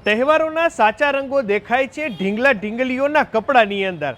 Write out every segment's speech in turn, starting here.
તહેવારોના સાચા રંગો દેખાય છે ઢીંગલા ઢીંગલીઓના કપડાની અંદર.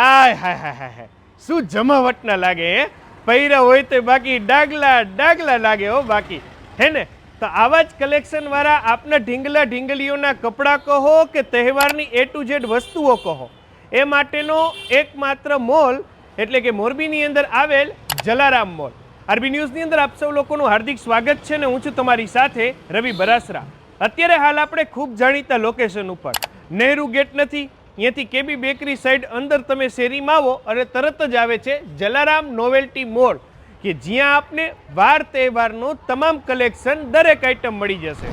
આય હાય હાય હાય, શું જમાવટ ના લાગે હે. પહેર્યા હોય તો બાકી ડાગલા ડાગલા લાગે હો બાકી, હે ને? તો આવા જ કલેક્શન વાળા આપના ઢીંગલા ઢીંગલીઓના કપડાં કહો કે તહેવારની A to Z વસ્તુઓ કહો, એ માટેનો એકમાત્ર મોલ એટલે કે મોરબીની અંદર આવેલ જલારામ મોલ. આરબી ન્યૂઝની અંદર આપ સૌ લોકોનું હાર્દિક સ્વાગત છે ને હું છું તમારી સાથે રવિ બરાસરા. અત્યારે હાલ આપણે ખૂબ જાણીતા લોકેશન ઉપર નહેરુ ગેટ નથી, અહીંયાથી કેબી બેકરી સાઈડ અંદર તમે શેરીમાં આવો અને તરત જ આવે છે જલારામ નોવેલ્ટી મોલ, કે જ્યાં આપને વાર તહેવારનું તમામ કલેક્શન દરેક આઈટમ મળી જશે.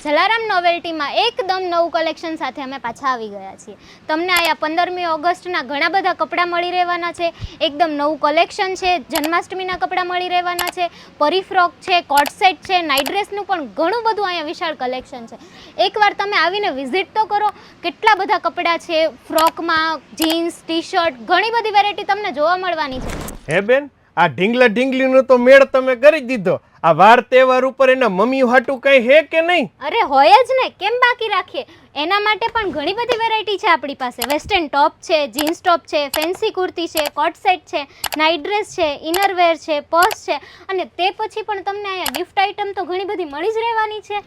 જલારામ નોવેલ્ટીમાં એકદમ નવું કલેક્શન સાથે અમે પાછા આવી ગયા છીએ. તમને અહીંયા 15મી ઓગસ્ટના ઘણા બધા કપડાં મળી રહેવાના છે. એકદમ નવું કલેક્શન છે. જન્માષ્ટમીના કપડાં મળી રહેવાના છે. પરી ફ્રોક છે, કોટ સેટ છે, નાઇટ ડ્રેસનું પણ ઘણું બધું અહીંયા વિશાળ કલેક્શન છે. એકવાર તમે આવીને વિઝિટ તો કરો. કેટલા બધા કપડાં છે, ફ્રોકમાં જીન્સ, ટી શર્ટ, ઘણી બધી વેરાયટી તમને જોવા મળવાની છે. હે બેન, આ ઢીંગલા ઢીંગલીનો તો મેળ તમે કરી દીધો. આ વાર તહેવાર ઉપર એના મમ્મી હાટું કઈ હે કે નહીં? અરે હોય જ ને, કેમ બાકી રાખીએ. એના માટે પણ ઘણી બધી વેરાયટી છે આપણી પાસે. વેસ્ટર્ન ટોપ છે, જીન્સ ટોપ છે, ફેન્સી કુર્તી છે, કોટ સેટ છે, નાઇટ ડ્રેસ છે, ઇનરવેર છે, પર્સ છે, અને તે પછી પણ તમને અહીંયા ગિફ્ટ આઇટમ તો ઘણી બધી મળી જ રહેવાની છે.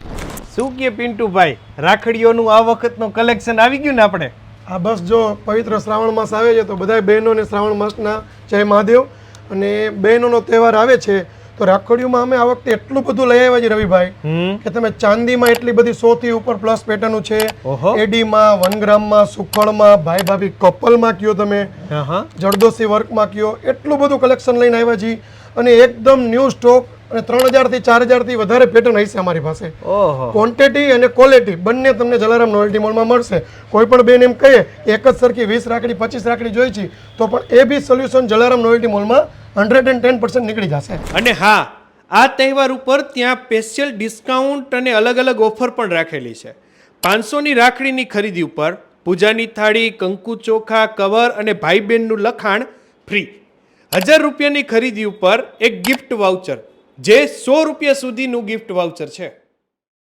શું કે પિન્ટુભાઈ, રાખડીઓનું આ વખતનું કલેક્શન આવી ગયું ને આપણે? હા બસ, જો પવિત્ર શ્રાવણ માસ આવે છે તો બધા બહેનોને શ્રાવણ માસના જય મહાદેવ. અને બહેનોનો તહેવાર આવે છે તો રાખડીઓમાં અમે આ વખતે એટલું બધું લઈ આવ્યા છે રવિભાઈ કે તમે ચાંદીમાં એટલી બધી 100 થી ઉપર પ્લસ પેટર્ન છે, એડીમાં, 1 ગ્રામમાં, સુખળમાં, ભાઈ ભાભી કપલમાં કયો તમે, જરદોશી વર્કમાં કયો, એટલું બધું કલેક્શન લઈને આવ્યા છીએ. અને એકદમ ન્યૂ સ્ટોક, અને 3000 થી 4000 થી વધારે પેટર્ન હશે અમારી પાસે. ક્વોન્ટિટી અને ક્વોલિટી બંને તમને જલારામ નોવેલ્ટી મોલમાં મળશે. કોઈ પણ બેન એમ કહે એક જ સરખી 20 રાખડી 25 રાખડી જોઈ છે તો પણ એ બી સોલ્યુશન જલારામ નોવેલ્ટી મોલમાં 110% નીકળી જશે. અને હા, આ તહેવાર ઉપર ત્યાં સ્પેશિયલ ડિસ્કાઉન્ટ અને અલગ અલગ ઓફર પણ રાખેલી છે. 500ની રાખડીની ખરીદી ઉપર પૂજાની થાળી, કંકુ ચોખા, કવર અને ભાઈ બહેનનું લખાણ ફ્રી. 1000 રૂપિયાની ખરીદી ઉપર એક ગિફ્ટ વાઉચર, જે 100 રૂપિયા સુધીનું ગિફ્ટ વાઉચર છે.